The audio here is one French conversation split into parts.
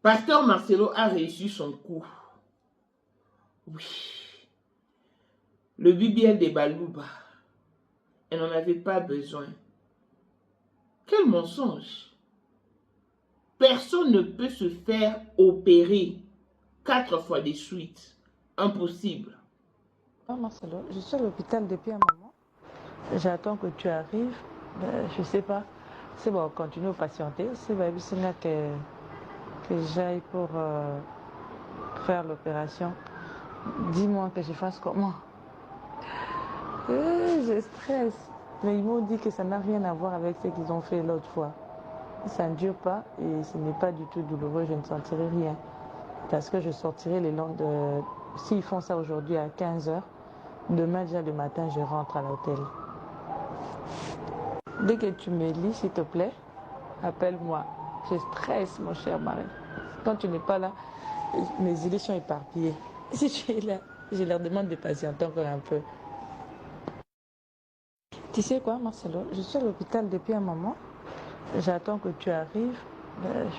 Pasteur Marcelo a réussi son coup. Oui. Le BBL des Balouba, elle n'en avait pas besoin. Quel mensonge! Personne ne peut se faire opérer 4 fois des suites. Impossible. Non, Marcelo, je suis à l'hôpital depuis un moment. J'attends que tu arrives. Je sais pas. C'est bon, continue à patienter. C'est là que j'aille pour faire l'opération. Dis-moi que je fasse comment. Je stresse. Mais ils m'ont dit que ça n'a rien à voir avec ce qu'ils ont fait l'autre fois. Ça ne dure pas et ce n'est pas du tout douloureux. Je ne sentirai rien. Parce que je sortirai les longs de... S'ils font ça aujourd'hui à 15 h, demain déjà le matin, je rentre à l'hôtel. Dès que tu me lis, s'il te plaît, appelle-moi. Je stresse, mon cher mari. Quand tu n'es pas là, mes idées sont éparpillées. Si tu es là, je leur demande de patienter encore un peu. Tu sais quoi, Marcelo? Je suis à l'hôpital depuis un moment. J'attends que tu arrives.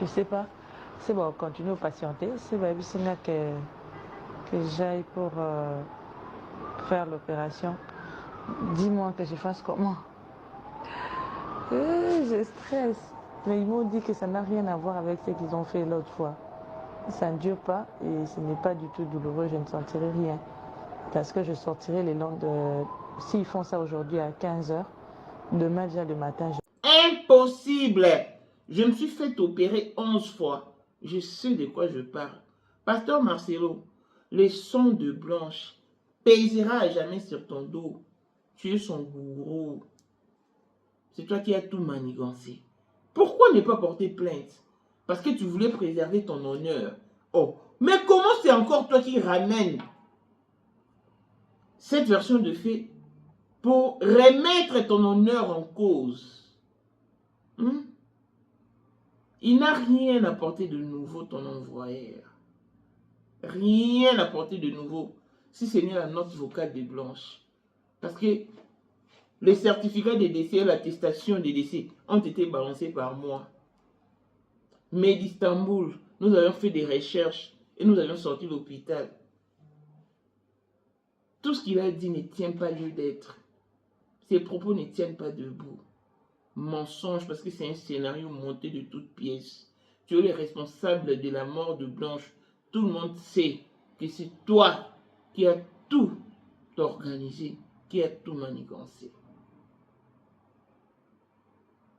Je sais pas. C'est bon, continue à patienter. C'est là que j'aille pour faire l'opération. Dis-moi que je fasse comment. Je stresse. Mais ils m'ont dit que ça n'a rien à voir avec ce qu'ils ont fait l'autre fois. Ça ne dure pas et ce n'est pas du tout douloureux. Je ne sentirai rien. Parce que je sortirai les longs de... S'ils font ça aujourd'hui à 15 h, demain déjà le matin, Impossible! Je me suis fait opérer 11 fois. Je sais de quoi je parle. Pasteur Marcelo, les sons de Blanche pèsera à jamais sur ton dos. Tu es son gourou. C'est toi qui as tout manigancé. Pourquoi ne pas porter plainte? Parce que tu voulais préserver ton honneur. Oh, mais comment c'est encore toi qui ramènes cette version de fait pour remettre ton honneur en cause? Il n'a rien apporté de nouveau, ton envoyeur. Rien apporté de nouveau, si ce n'est la note vocale de Blanche. Parce que les certificats de décès et l'attestation de décès ont été balancés par moi. Mais d'Istanbul, nous avions fait des recherches et nous avions sorti l'hôpital. Tout ce qu'il a dit ne tient pas lieu d'être. Ses propos ne tiennent pas debout. Mensonge, parce que c'est un scénario monté de toutes pièces. Tu es le responsable de la mort de Blanche. Tout le monde sait que c'est toi qui as tout organisé, qui as tout manigancé.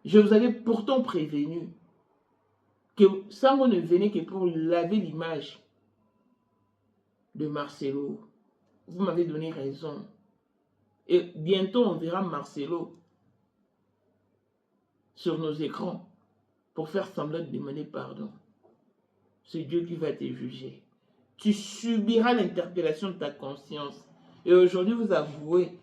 Je vous avais pourtant prévenu que Sango ne venait que pour laver l'image de Marcelo. Vous m'avez donné raison. Et bientôt, on verra Marcelo sur nos écrans pour faire semblant de demander pardon. C'est Dieu qui va te juger. Tu subiras l'interpellation de ta conscience. Et aujourd'hui, vous avouez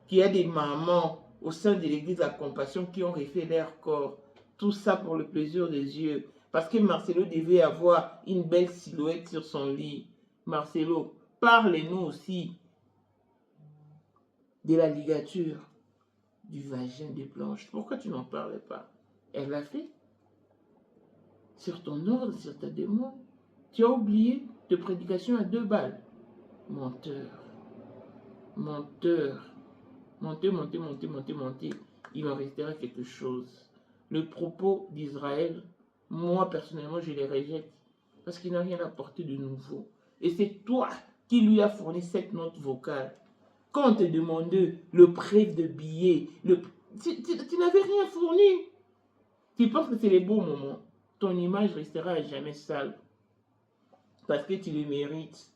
qu'il y a des mamans au sein de l'église de la compassion qui ont refait leur corps. Tout ça pour le plaisir des yeux. Parce que Marcelo devait avoir une belle silhouette sur son lit. Marcelo, parlez-nous aussi de la ligature du vagin de Blanche. Pourquoi tu n'en parlais pas? Elle l'a fait. Sur ton ordre, sur ta demande. Tu as oublié de prédication à 2 balles. Menteur. Menteur. Mentez, mentez, mentez, mentez, mentez. Il en restera quelque chose. Le propos d'Israël, moi personnellement, je les rejette. Parce qu'il n'a rien apporté de nouveau. Et c'est toi qui lui as fourni cette note vocale. Quand on te demandait le prêt de billets, tu n'avais rien fourni. Tu penses que c'est les beaux moments. Ton image restera à jamais sale. Parce que tu le mérites.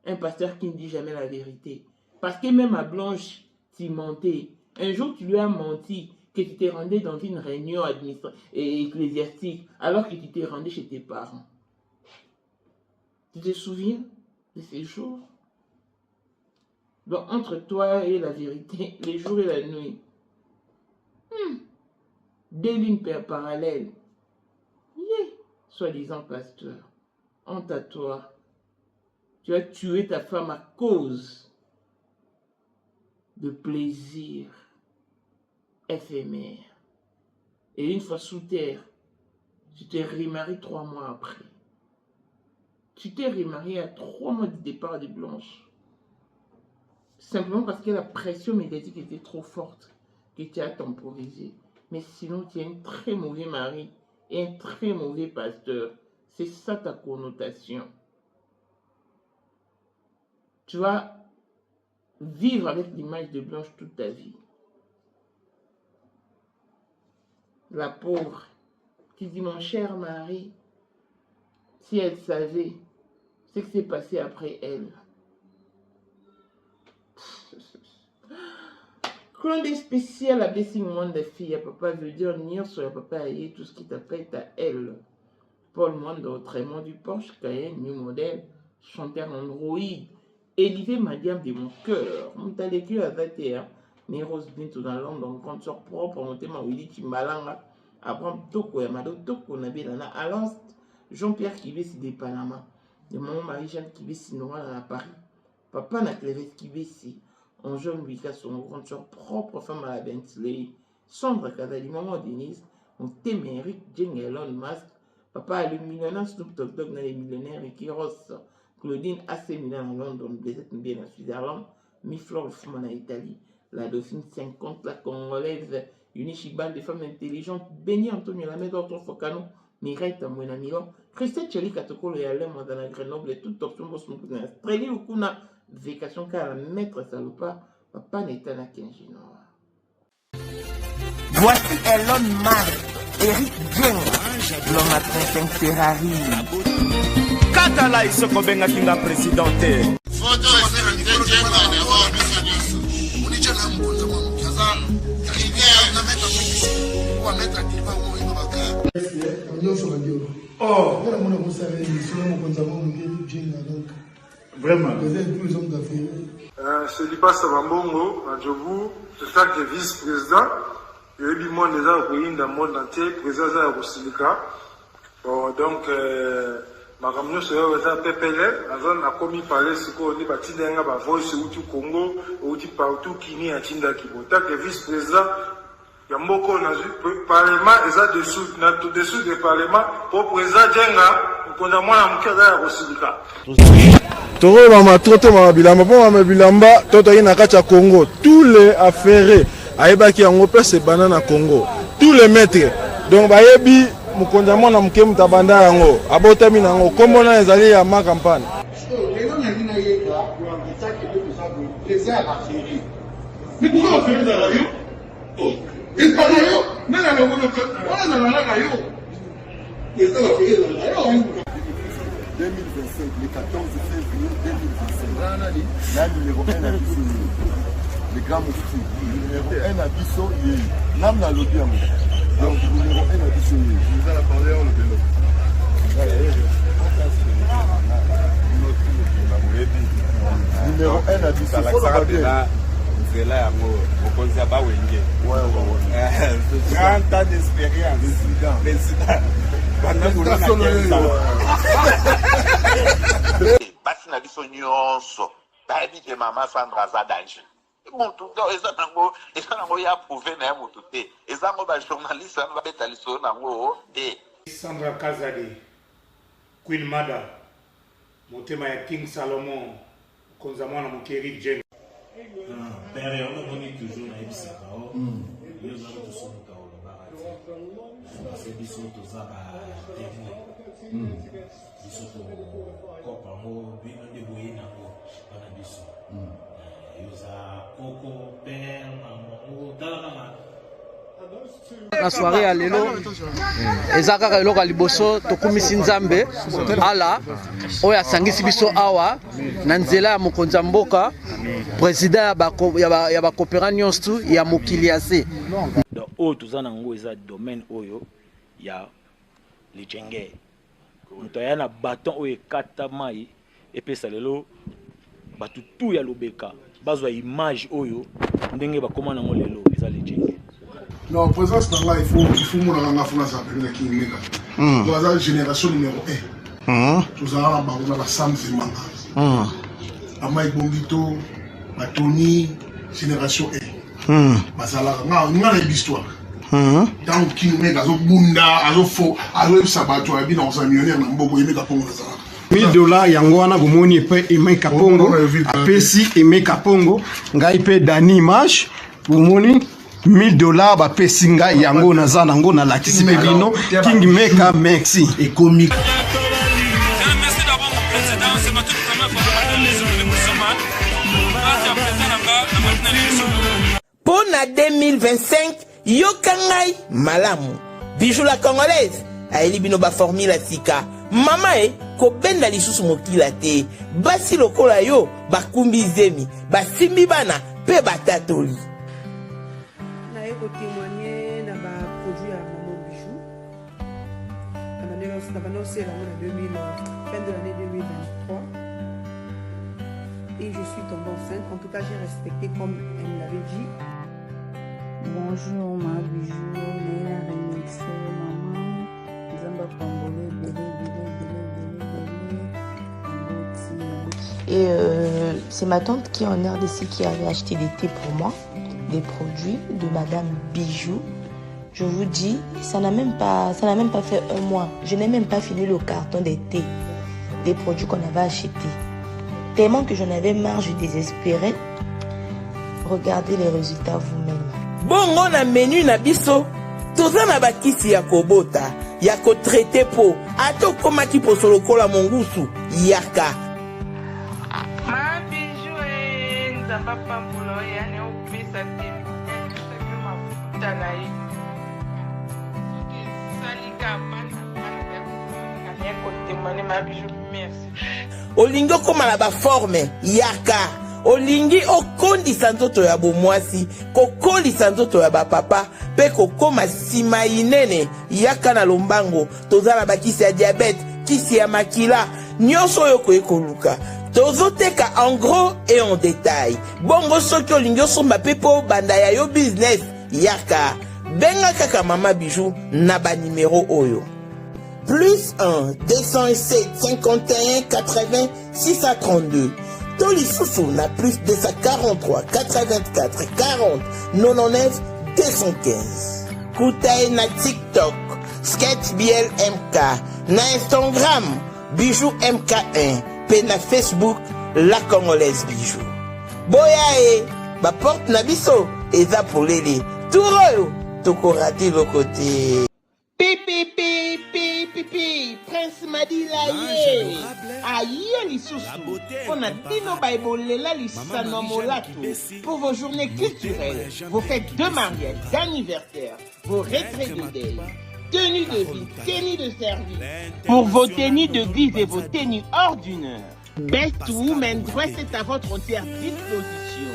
Un pasteur qui ne dit jamais la vérité. Parce que même à Blanche, tu mentais. Un jour, tu lui as menti que tu t'es rendu dans une réunion et ecclésiastique alors que tu t'es rendu chez tes parents. Tu te souviens de ces jours? Donc, entre toi et la vérité, les jours et la nuit, des lignes parallèles. Yeah. Soi-disant pasteur, honte à toi. Tu as tué ta femme à cause de plaisir éphémère. Et une fois sous terre, tu te remaries 3 mois après. Tu t'es remarié à 3 mois du départ de Blanche. Simplement parce que la pression médiatique était trop forte que tu as temporisé. Mais sinon, tu es un très mauvais mari et un très mauvais pasteur. C'est ça ta connotation. Tu vas vivre avec l'image de Blanche toute ta vie. La pauvre, qui dit mon cher mari, si elle savait ce qui s'est passé après elle. Quand des spécial à baisser le monde des filles, papa veut dire nier sur le papa et tout ce qui t'appelle à elle. Paul Mondo, Trémont du Porsche, Cayenne, New Model, chanteur Android, Élivé Madiam de mon cœur, Montalécu à Zatea, Néros Bintou dans Londres, consort propre, Montema Willy Timbalanga, Abraham Toko, Yamado Toko, Nabilana, Alance, Jean-Pierre Kibesi de Panama, de mon mari Jeanne Kibesi Noir à Paris, Papa Nakleves Kibesi, en jeune Wika, son grand soeur propre femme à la Bentley, Sandra Kadali, maman Denise, mon témérique Jane Elon Musk, papa le millionnaire Snoop Dogg dans les millionnaires et Kiros, Claudine AC Milan en London, Blaisette bien en Suisse-Irlande, Miflore le femme en Italie, la Dauphine 50, la Congolaise, Unishiban des femmes intelligentes, Béni Antonio Lamé d'Orton Focano, Mireille Tamouena Milan, Christelle Tcheli Katokolo et Alain dans la Grenoble et toute option pour son coup d'un Streli Lukuna, Vécation car maître salopard, papa n'est pas la Kenjinoa. Voici Elon Musk, Eric Jeng, l'homme à 35 Ferrari. Katala isoko benga kinga présidente. Photo Vraiment. C'est Lipa Sabambongo, à Djobou, je suis le vice-président. Il y a eu du monde déjà au pays, dans le monde entier, président de Rosilika. Donc, ma camion se fait PPL, la zone a commis parler ce qu'on dit, bâti d'un gars, voice au Congo, au partout, Kini, à Tinda Kibo. Tant que vice-président, il y a beaucoup de parlement, et ça dessous du parlement, pour président Djenga, pour qu'on a un cadre à Rosilika. Toro mama trote mama bilamba po mama bilamba toto ina kacha Congo tous les affaires ayebaki yango pese banana Congo tous les maîtres donc bayebi mukonza mona muke mutabanda yango abotami nango kombo na ezali ya ma campagne mais pourquoi on fait ça là yo oh et pas là yo mais là on a là yo et ça va faire là yo 2025, le 14 février 2025. La numéro 1 à Bissau, le grand moufti. Le numéro 1 à Bissau, il est l'âme dans l'audience. Donc, le numéro 1 à Bissau, il est. Vous allez parler en le vélo. Numéro 1 à Bissau, il faut le battre. C'est là, au Konzaba Wenge. Ouais. 30 ans d'expérience. Président. Basi na biso nyonso bayebi ke mama Sandra aza danger mutu eza nango ya prouve na ye mutu te eza ngo bajournaliste ano babeta lisolo nango te. Sandra Kazadi, Queen Mada, motema ya King Salomon, konza mwana moke Eric Jeng. Père, on a donné toujours à Ebisaka. Nous avons tous son cas au Barati. C'est Bissot aux Abba technique. Bissot au Copango, bien débrouillé Nango, on a Bissot. Ils ont Coco, Père, Maman, Dalama. La soirée à l'élo, ezaka eloko liboso tokumisi nzambe ala oya sangisi biso awa na nzela ya mokonzi ya mboka président ya ba coopérant nyonso ya mokili ase donc oyo toza nango eza domaine oyo ya lijenge moto aya na baton oyo ekata mai epesa lelo bato tu ya lobeka bazwa image oyo ndenge bakoma nango lelo eza lijenge. Non, présence dans là, il faut mon enfant ça appelle qui mega. Dans la génération numéro 1. Tous à la Sam Zemanga. Amaï Bombito, Tony, génération 1. Basala, on a l'histoire. Dans qui mega, azo bunda, azo fo, azo sabato, abi dans sa millionnaire, n'ambo, il mega pour ça. Oui, $1000 yango wana bomoni pe Aimé Kapongo apesi Aimé Kapongo ngai pe Dani Image bomoni $1000 bapesi ngai yango naza nango na lakisi pe bino King Meka merci économique. Merci d'avoir mon président, c'est ma toute première fois dans la maison de Moussamane. Merci à président Pour la 2025, Yokangai Malamu. Bijou la congolaise. Aeli bino ba formule sika. Mama ko benda lisusu mokila te. Basi lokola yo bakumbi zemi. Basimbi bana pe batatoli. Na eko témoigner na ba produit à Maman Bijou. On a annoncé fin de l'année 2023. Et je suis tombée enceinte. En tout cas, j'ai respecté comme elle me l'avait dit. Bonjour ma Bijou, Léa Remixé, maman, Zamba Pambole, Et c'est ma tante qui est en RDC qui avait acheté des thés pour moi, des produits de Madame Bijou. Je vous dis, ça n'a même pas fait un mois. Je n'ai même pas fini le carton des thés, des produits qu'on avait achetés. Tellement que j'en avais marre, je désespérais. Regardez les résultats vous-même. Bongo na menu na biso toza na bakisi ya kobota ya ko traiter po ato koma ki poso lokola mongusu yaka Ma Bijou nzamba pambulo ya ne opesa te ma futa na ye salika bana ya ko témoigner ma Bijou merci olingo koma na ba forme yaka olingi okondisa nzoto ya bomwasi kokolisa nzoto ya bapapa pe kokoma sima inene yaka na lombango tozala bakisi ya diabete kisi ya makila nyonso oyo koyekoluka tozoteka en gros et en détail bongo soki olingi osomba pe po banda ya yo business yaka benga kaka Mama Bijou na banimero oyo plus 1 207 51 80 632 Toli Soussou na plus 243 84 40 99 215. Koutaï na TikTok, Sketch BL MK, na Instagram, Bijou MK1, pe na Facebook, La Congolaise Bijou. Boya ba porte na biso, eza polele. Touroyo, toko rate le côté. Pipi, Prince Madila ye. Aïe lisusu. On a dino baibolela lisano molato. Pour vos journées culturelles, vos fêtes de mariage, d'anniversaire, vos retraites de deuil, tenues de vie, tenues de service. Pour vos tenues de guise et vos tenues ordinaires. Best Women Dress est à votre entière disposition.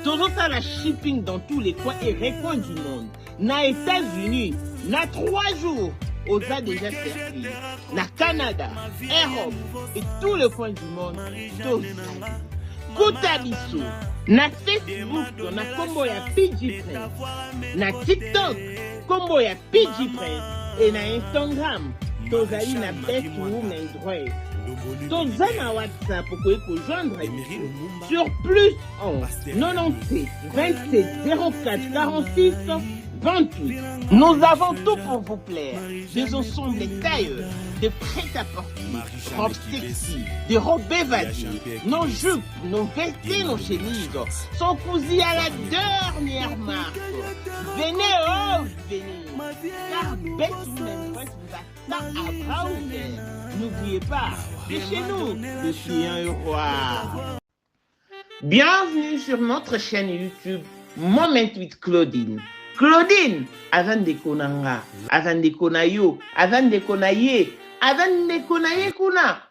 Toujours à la shipping dans tous les coins et recoins du monde. Na États-Unis, na 3 jours. Osa déjà servi. Na Canada, Europe et tous les coins du monde. Koutabiso. Na Facebook, na combo ya PG Prince. Na TikTok, combo ya PG Prince. Et na Instagram, tozali na Best Women Dress. Toza na WhatsApp pour joindre sur plus 11 97 27 04 46 28. Nous avons tout pour vous plaire. Des ensembles tailleurs, de prêt-à-porter, robes sexy, des robes évadées, nos jupes, nos vestes, nos chemises sont cousues à la dernière marque. Venez, venez. Car Best Women Dress vous attend à bras ouverts. N'oubliez pas, c'est chez nous, le chien est roi. Bienvenue sur notre chaîne YouTube, Moment with Claudine. Claudine, avant de konanga, avant de konayo, avant de konaye, avant de konaye kuna.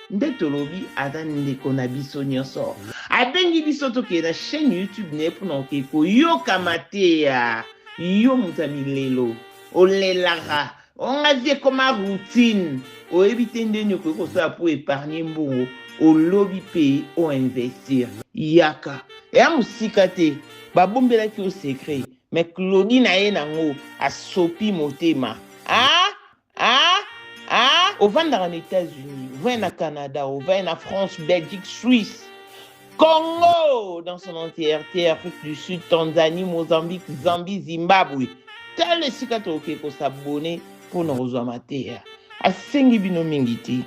Ndetolobi, avant de konabiso nyonso. Abengi biso toke na chaîne YouTube ne pour n'okeko yo kamatea, yo mutamilelo, olelara. On a vu comme routine. On évite de pour épargner mbongo. Au lobby pays ou investir. Yaka. Et à mousikate. Babombela ki au secret. Mais Claudine a yenango. A sopi motema. Au vent dans les États-Unis. Au vent au Canada. Au vent en France, Belgique, Suisse. Congo. Dans son entièreté. Afrique du Sud, Tanzanie, Mozambique, Zambie, Zimbabwe. Tel le sikato qui faut s'abonner. Pour nous amateur. A sengi bino mingiti.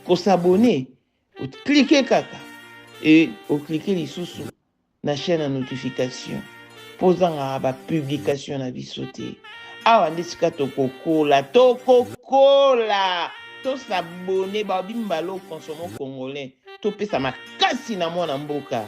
Ko s'abonner cliquez kaka et cliquez les sous na chaîne à notification posant ba publication na bisoté awa ndesika tokokola to s'abonner ba bimbalo consommons congolais to pesa makasi na mwana mboka.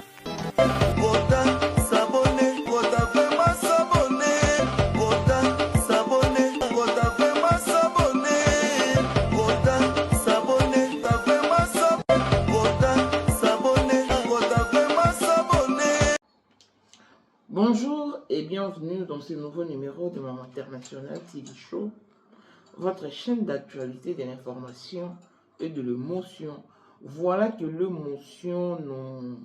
Bonjour et bienvenue dans ce nouveau numéro de Maman International TV Show, votre chaîne d'actualité, de l'information et de l'émotion. Voilà que l'émotion nous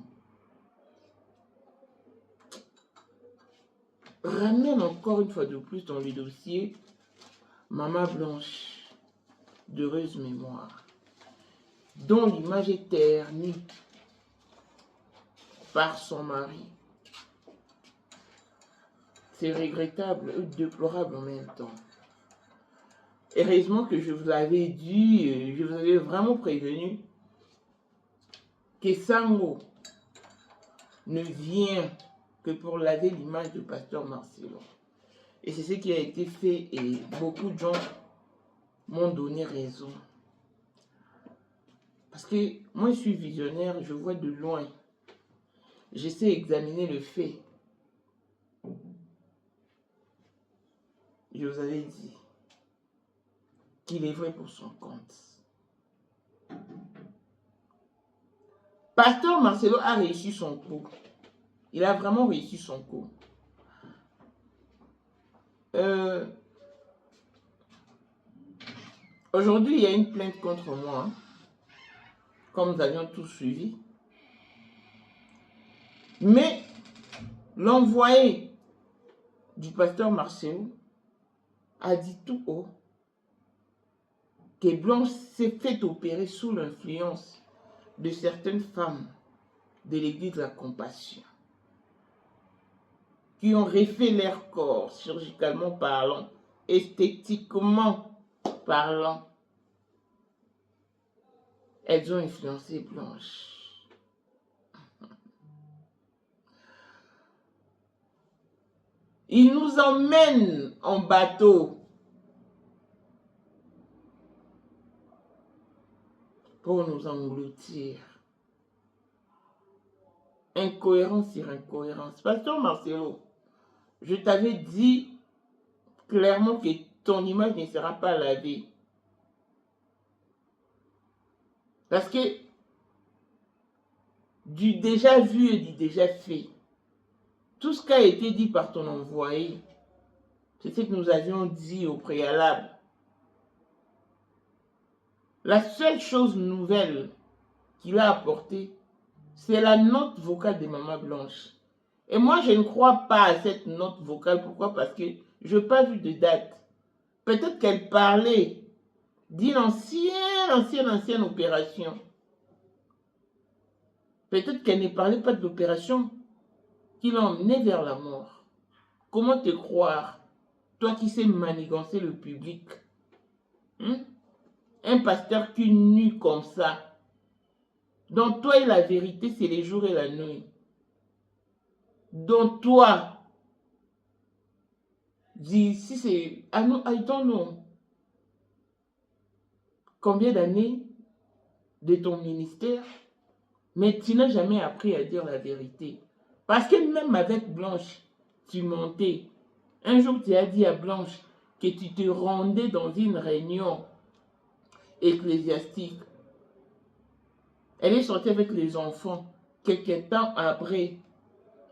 ramène encore une fois de plus dans le dossier Maman Blanche, d'heureuse mémoire, dont l'image est ternie par son mari. C'est regrettable et déplorable en même temps. Heureusement que je vous avais dit, je vous avais vraiment prévenu que Sango ne vient que pour laver l'image du pasteur Marcelo. Et c'est ce qui a été fait et beaucoup de gens m'ont donné raison. Parce que moi je suis visionnaire, je vois de loin. J'essaie d'examiner le fait. Je vous avais dit qu'il est vrai pour son compte. Pasteur Marcelo a réussi son coup. Il a vraiment réussi son coup. Aujourd'hui, il y a une plainte contre moi, hein, comme nous avions tous suivi. Mais l'envoyé du pasteur Marcelo a dit tout haut que Blanche s'est fait opérer sous l'influence de certaines femmes de l'église de la Compassion qui ont refait leur corps, chirurgicalement parlant, esthétiquement parlant. Elles ont influencé Blanche. Il nous emmène en bateau pour nous engloutir. Incohérence sur incohérence. Pasteur Marcelo, je t'avais dit clairement que ton image ne sera pas lavée. Parce que du déjà vu et du déjà fait, tout ce qui a été dit par ton envoyé, c'est ce que nous avions dit au préalable. La seule chose nouvelle qu'il a apportée, c'est la note vocale de Maman Blanche. Et moi, je ne crois pas à cette note vocale. Pourquoi? Parce que je n'ai pas vu de date. Peut-être qu'elle parlait d'une ancienne opération. Peut-être qu'elle ne parlait pas de l'opération qui l'a emmené vers la mort. Comment te croire, toi qui sais manigancer le public, un pasteur qui nu comme ça, dont toi et la vérité, c'est les jours et la nuit. Dont toi, dis, si c'est, I don't know, combien d'années de ton ministère, mais tu n'as jamais appris à dire la vérité. Parce que même avec Blanche, tu mentais. Un jour, tu as dit à Blanche que tu te rendais dans une réunion ecclésiastique. Elle est sortie avec les enfants. Quelques temps après,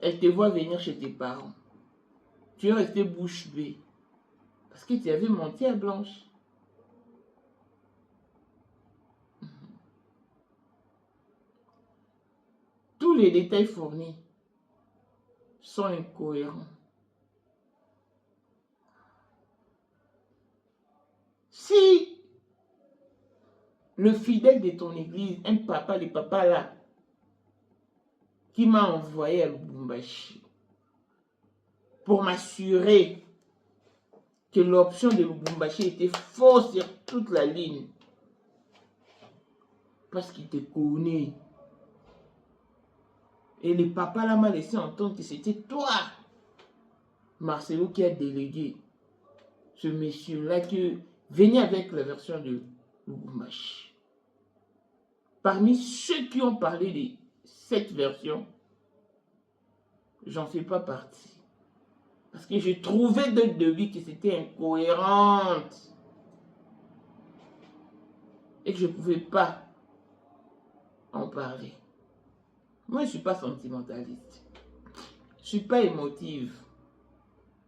elle te voit venir chez tes parents. Tu es resté bouche bée. Parce que tu avais menti à Blanche. Tous les détails fournis sont incohérents. Si le fidèle de ton église, un papa, le papa là, qui m'a envoyé à Lubumbashi pour m'assurer que l'option de Lubumbashi était fausse sur toute la ligne, parce qu'il te connaît. Et le papa là m'a laissé entendre que c'était toi, Marcelo, qui a délégué ce monsieur-là que venait avec la version de Lubumbashi. Parmi ceux qui ont parlé de cette version, j'en fais pas partie. Parce que j'ai trouvé de devis que c'était incohérente. Et que je ne pouvais pas en parler. Moi, je ne suis pas sentimentaliste. Je ne suis pas émotive.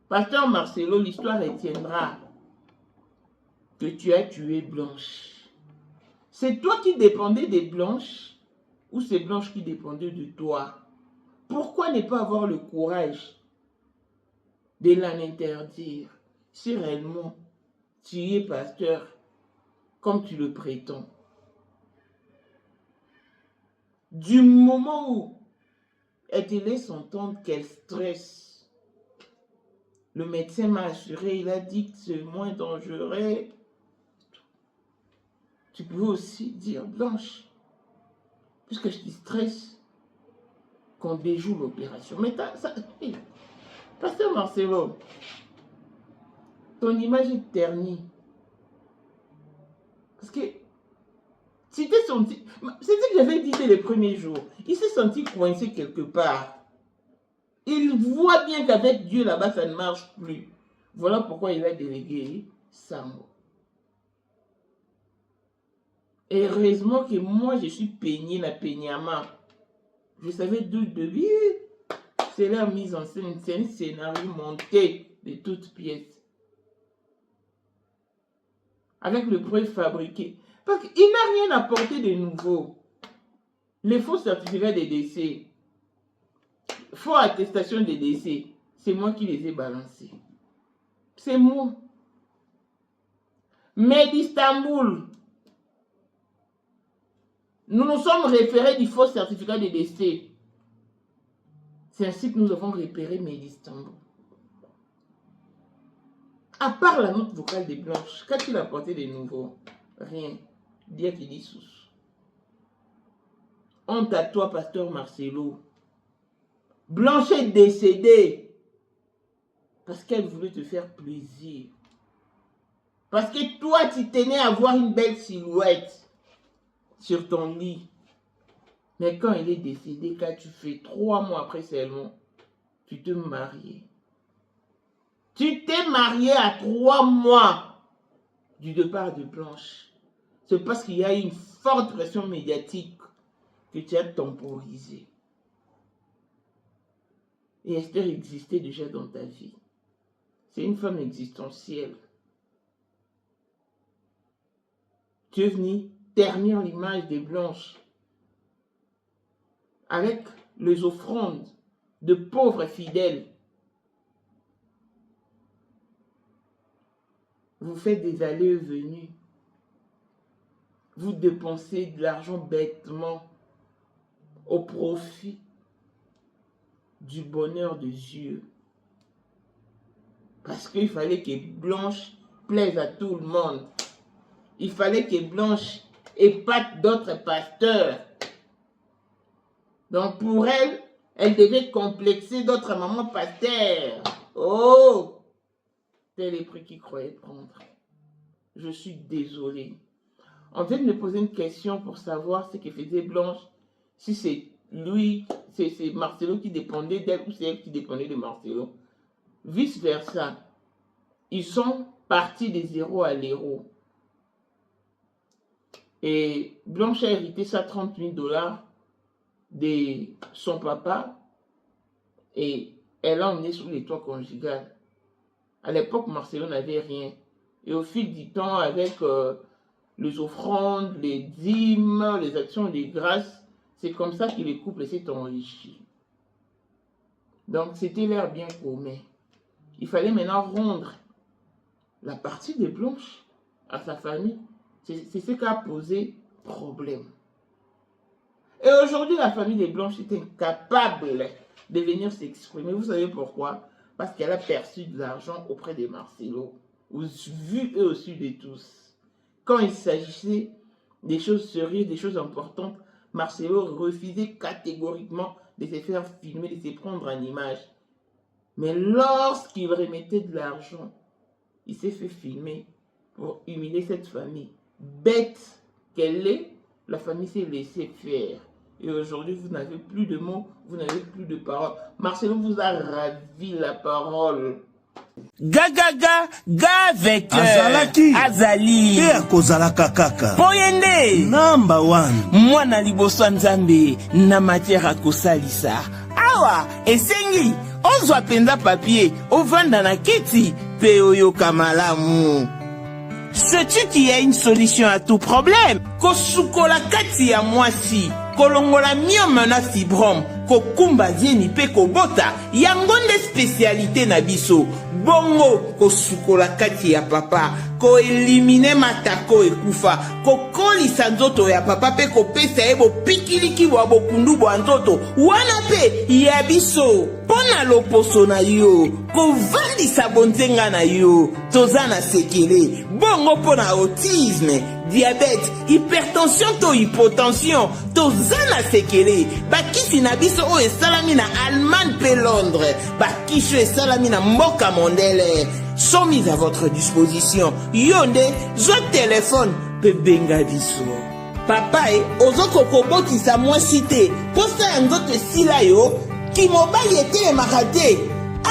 Pasteur Marcelo, l'histoire retiendra que tu as tué Blanche. C'est toi qui dépendais des Blanches ou c'est Blanche qui dépendait de toi? Pourquoi ne pas avoir le courage de l'en interdire si réellement tu es pasteur comme tu le prétends? Du moment où elle te laisse entendre qu'elle stresse, le médecin m'a assuré, il a dit que c'est moins dangereux. Tu peux aussi dire, Blanche, puisque je te stresse, qu'on déjoue l'opération. Mais Pasteur Marcelo, ton image est ternie. Parce que si t'es senti, c'est ce que j'avais dit dès les premiers jours, il s'est senti coincé quelque part. Il voit bien qu'avec Dieu là-bas, ça ne marche plus. Voilà pourquoi il a délégué Sambo. Et heureusement que moi, je suis peigné la peignama. Je savais d'où de c'est la mise en scène, c'est un scénario monté de toutes pièces. Avec le préfabriqué. Parce qu'il n'a rien apporté de nouveau. Les faux certificats de décès, faux attestations de décès, c'est moi qui les ai balancés. C'est moi. Mais d'Istanbul, nous nous sommes référés du faux certificat de décès. C'est ainsi que nous avons repéré Médistambo. À part la note vocale des Blanches, qu'a-t-il apporté de nouveau? Rien. Dire qu'il dit sous. Honte à toi, pasteur Marcelo. Blanche est décédée parce qu'elle voulait te faire plaisir. Parce que toi, tu tenais à voir une belle silhouette sur ton lit. Mais quand elle est décédée, qu'as-tu fait? 3 mois après seulement, tu te mariais. Tu t'es marié à 3 mois du départ de Blanche. C'est parce qu'il y a eu une forte pression médiatique que tu as temporisé. Et Esther existait déjà dans ta vie. C'est une femme existentielle. Tu es venu ternir l'image des Blanches avec les offrandes de pauvres fidèles. Vous faites des allées et venues. Vous dépensez de l'argent bêtement au profit du bonheur de Dieu. Parce qu'il fallait que Blanche plaise à tout le monde. Il fallait que Blanche épate d'autres pasteurs. Donc pour elle, elle devait complexer d'autres mamans pasteurs. Oh! Tel est le prix qu'il croyait prendre. Je suis désolée. On vient de me poser une question pour savoir ce que faisait Blanche. Si c'est lui, c'est Marcelo qui dépendait d'elle ou c'est elle qui dépendait de Marcelo. Vice versa. Ils sont partis de zéro à l'héros. Et Blanche a hérité ça 30 000 $ de son papa. Et elle a emmené sous les toits conjugal. À l'époque, Marcelo n'avait rien. Et au fil du temps, avec les offrandes, les dîmes, les actions de grâce, c'est comme ça que le couple s'est enrichi. Donc, c'était leur bien commun. Il fallait maintenant rendre la partie de Blanche à sa famille. C'est ce qui a posé problème. Et aujourd'hui, la famille des Blanches est incapable de venir s'exprimer. Vous savez pourquoi? Parce qu'elle a perçu de l'argent auprès de Marcelo, vu et au-dessus de tous. Quand il s'agissait des choses sérieuses, des choses importantes, Marcelo refusait catégoriquement de se faire filmer, de se prendre en image. Mais lorsqu'il remettait de l'argent, il s'est fait filmer pour humilier cette famille. Bête qu'elle est, la famille s'est laissée faire. Et aujourd'hui, vous n'avez plus de mots, vous n'avez plus de paroles. Marcelo vous a ravi la parole. Gaga avec Azalaki Azali pe akozalaka kaka Poyende number 1 mwana liboso nzambe na matière akosalisa awa esengi ozwa penza papier ovanda na kiti pe oyoka malamu. Sais-tu qu'il y a une solution à tout problème? Kosukola kati ya mwasi kolongola myome na fibrome kokumba zieni pe kobota yango nde spécialité na biso. Bongo kosukola kati ya papa ko elimine matako ekufa kokolisa nzoto ya papa pe kopesa ye bopikiliki bwa bokundu bwa nzoto wana pe ya biso pona loposo na yo kovandisa bonzenga na yo toza na sekele. Bongo pona autisme, diabète, hypertension to hypotension toza na sekele. Bakisi na biso o esalami na Allemagne pe Londres, bakisi esalami na mboka mondele sont mis à votre disposition. Yonde, zo téléphone pe benga biso. Papa ozoko koboti sa moi cité. Posta nzoto sila yo ki mobile ete makate.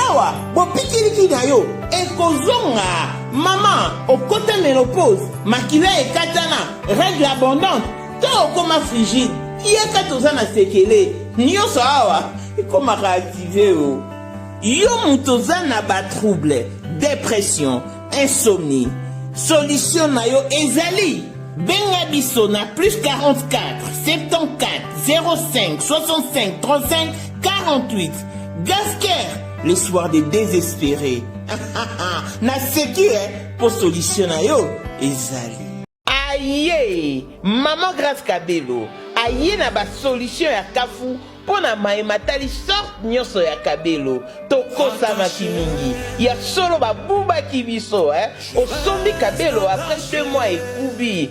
Awa, bo pikiliki na yo ekozonga. Maman, okota ménopause, makila ekatana, règle abondante, to okoma frigide. Yeka toza na sekele. Nyoso awa, ikoma réactiver o. Yo mutoza na ba trouble, dépression, insomnie. Solution na yo ezali. Benga biso na plus 44 74 05 65 35 48. Gasker, le soir des désespérés. Na sécu pour solution na yo ezali. Aïe, maman Grâce Kabelo. Aïe na ba solution ya kafu. Pona maematali sorte nyonso ya Kabelo tokosa makimingi ya solo babuba kibiso osombi Kabelo après 2 mois ekubi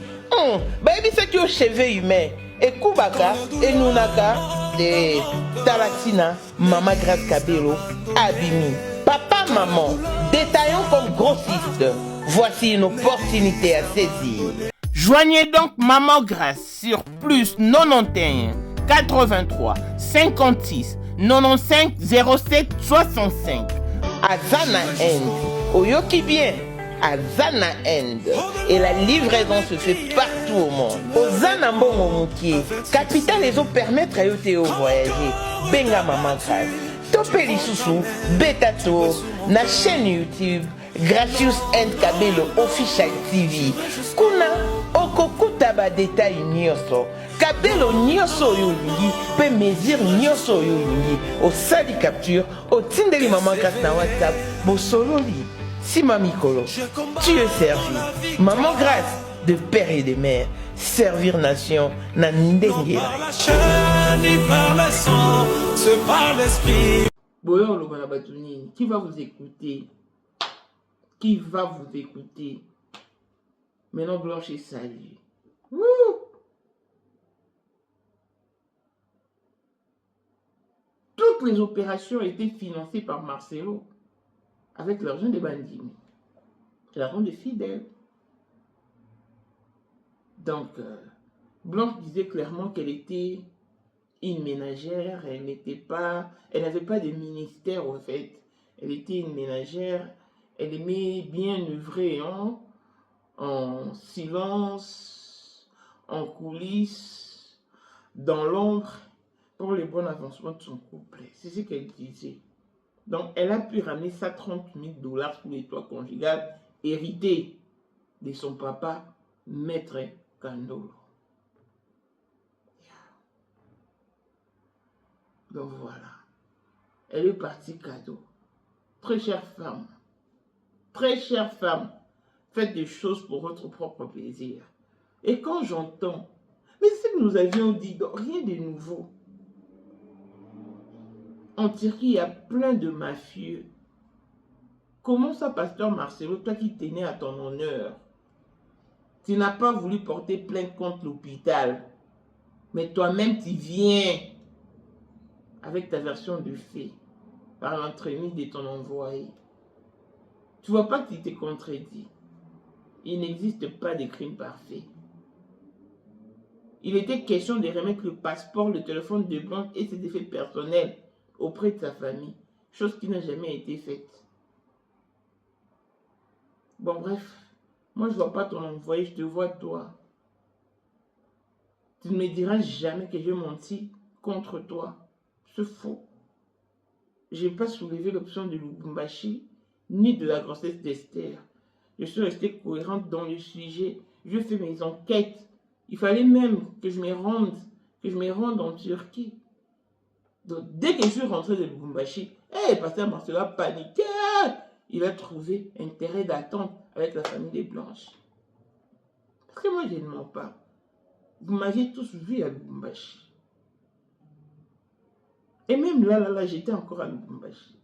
bayebi soki o cheveux humain ekubaka enunaka de talatina. Maman Grâce Kabelo abimi. Papa maman détaillons comme grossiste, voici une opportunité à saisir. Joignez donc Maman Grâce sur plus 91 83 56 95 07 65. Azana End. Oyoki bien. Azana End. Et la livraison se fait partout au monde. Ozana Mbongo Moukié. Capital les eaux permettre à yote au voyager. Benga Maman Grâce. Topeli Soussou. Betato. Na chaîne YouTube. Gracious End Kabelo Official TV. Kuna okokuta ba détail nyonso. Kabelo nyonso yolingi pe mesure nyonso yolingi au sali capture au tindeli Maman Grâce na WhatsApp bosololi sima mikolo. Tu es servi. Maman Grâce de père et de mère, servir nation na ndenge. Boyo Lobana Batouni, qui va vous écouter? Qui va vous écouter? Maintenant Blanche est saluée. Toutes les opérations étaient financées par Marcelo avec l'argent des bandits, l'argent des fidèles. Donc, Blanche disait clairement qu'elle était une ménagère, elle n'avait pas de ministère en fait. Elle était une ménagère, elle aimait bien œuvrer en silence, en coulisses, dans l'ombre, pour le bon avancement de son couple. C'est ce qu'elle disait. Donc, elle a pu ramener ça 30 000 $ sous les toits conjugal, hérité de son papa, Maître Kandolo. Donc voilà. Elle est partie cadeau. Très chère femme. Très chère femme. Faites des choses pour votre propre plaisir. Et quand j'entends, mais c'est ce que nous avions dit, donc rien de nouveau. En Turquie, il y a plein de mafieux. Comment ça, pasteur Marcelo, toi qui tenais à ton honneur, Tu n'as pas voulu porter plainte contre l'hôpital. Mais toi-même, tu viens avec ta version de fait par l'entremise de ton envoyé. Tu vois pas qu'il t'est contredit. Il n'existe pas de crime parfait. Il était question de remettre le passeport, le téléphone de Blanche et ses effets personnels auprès de sa famille. Chose qui n'a jamais été faite. Bon, bref. Moi, je ne vois pas ton envoyé, je te vois toi. Tu ne me diras jamais que j'ai menti contre toi. C'est faux. Je n'ai pas soulevé l'option de Lubumbashi, ni de la grossesse d'Esther. Je suis restée cohérente dans le sujet. Je fais mes enquêtes. Il fallait même que je me rende en Turquie. Donc, dès que je suis rentré de Lubumbashi, Pasteur Marcelo a paniqué. Il a trouvé intérêt d'attendre avec la famille des Blanches. Parce que moi, je ne mens pas. Vous m'aviez tous vu à Lubumbashi. Et même là, j'étais encore à Lubumbashi.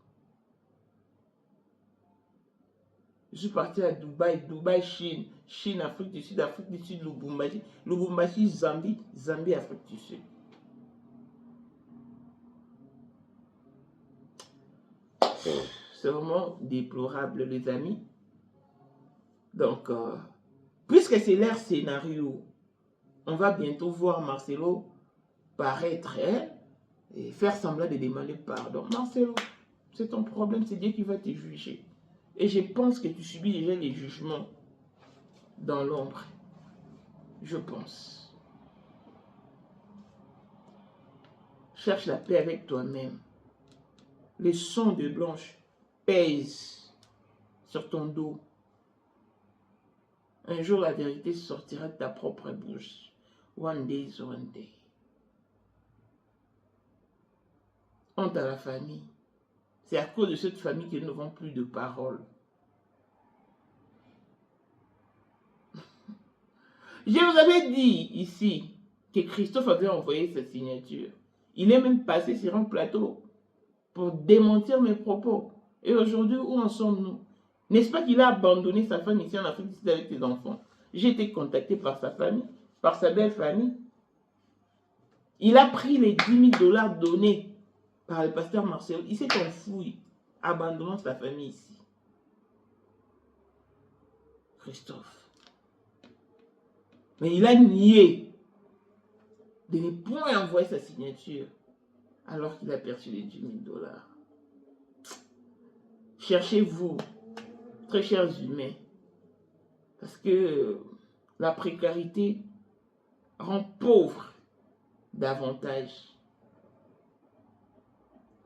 Je suis parti à Dubaï, Chine, Chine, Afrique du Sud, Lubumbashi, Zambie, Afrique du Sud. C'est vraiment déplorable, les amis. Donc, puisque c'est leur scénario, on va bientôt voir Marcelo paraître et faire semblant de demander pardon. Marcelo, c'est ton problème, c'est Dieu qui va te juger. Et je pense que tu subis déjà les jugements dans l'ombre. Je pense. Cherche la paix avec toi-même. Les sons de Blanche pèsent sur ton dos. Un jour, la vérité sortira de ta propre bouche. One day is one day. Honte à la famille. C'est à cause de cette famille que nous n'avons plus de parole. Je vous avais dit ici que Christophe avait envoyé sa signature. Il est même passé sur un plateau pour démentir mes propos. Et aujourd'hui, où en sommes-nous? N'est-ce pas qu'il a abandonné sa femme ici en Afrique du Sud avec ses enfants? J'ai été contacté par sa famille, par sa belle famille. Il a pris les 10 000 $ donnés par le pasteur Marcelo. Il s'est enfoui, abandonnant sa famille ici. Christophe. Mais il a nié de ne point envoyer sa signature alors qu'il a perçu les 10 000 $. Cherchez-vous, très chers humains, parce que la précarité rend pauvre davantage.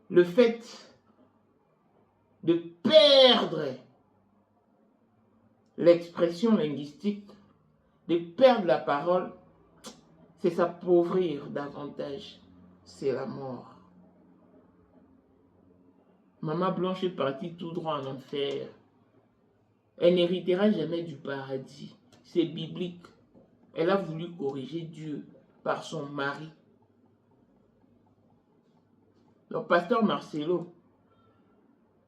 Le fait de perdre l'expression linguistique, de perdre la parole, c'est s'appauvrir davantage. C'est la mort. Maman Blanche est partie tout droit en enfer. Elle n'héritera jamais du paradis. C'est biblique. Elle a voulu corriger Dieu par son mari. Donc, pasteur Marcelo,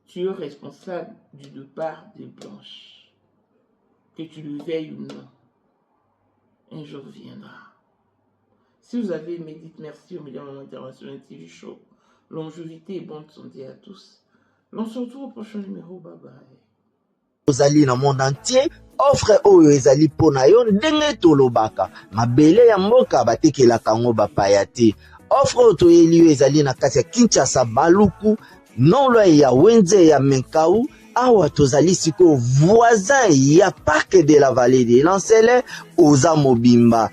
tu es responsable du départ de Blanche. Que tu le veuilles ou non, un jour viendra. Si vous avez aimé, dites merci au Média Maman International TV Show. Longévité et bonne santé à tous. L'on se retrouve au prochain numéro. Bye bye. Ozali na monde entier, offre oyo ezali pona yo ndenge tolobaka. Mabele ya mboka batekelaka ngo bapaya te. Offre oyo toyeli yo ezali na kati ya Kinshasa Baluku, nolo ya Wenze ya Menkau. Awa tozali siko voisin ya parc de la vallée de Lancele oza mobimba.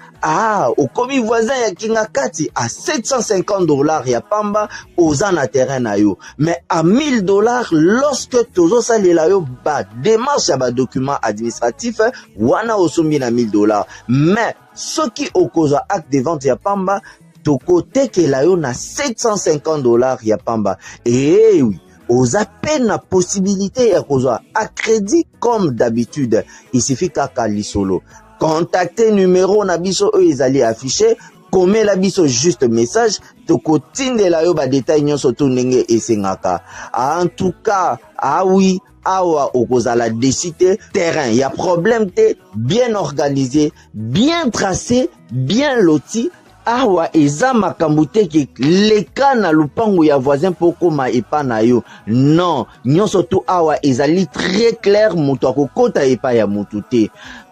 Okomi voisin ya Kingakati à 750 $ ya pamba oza na terrain na yo. Mais à 1000 $ lorsque tozo salela yo ba démarche ya ba document administratif wana osombi na 1000 $. Mais soki okozwa acte de vente ya pamba toko tekela yo na 750 $ ya pamba. Eh oui. Aux appels la possibilité ya kozwa à crédit comme d'habitude. Il suffit kaka lisolo. Contactez numéro na biso eux ezali affiché. Comme la biso juste message. Toko tinde la yo ba détail nyonso to ndenge esengaka. En tout cas, oui, awa okozala décidé terrain ya problème te, bien organisé, bien tracé, bien loti. Awa eza makambo te ke leka na lupango ya voisin poko ma epa na yo. Non, nyonso tu awa ezali très clair, moto akokota epa ya motu te.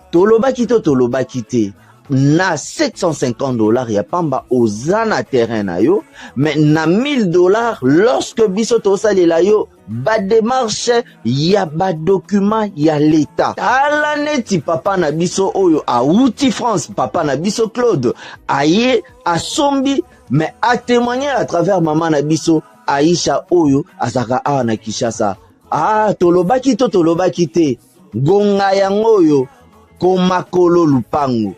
Tolobaki te. Na $750 ya pamba ozana terrain na yo, mais na $1000 lorsque biso tosalela yo ba démarche ya ba document ya l'état. Ala neti papa na biso oyo auti France, papa na biso Claude aye asombi, mais a témoigner à travers maman na biso Aisha oyo azaka awa na Kinshasa. Tolobaki te gonga yango oyo komakolo lupango.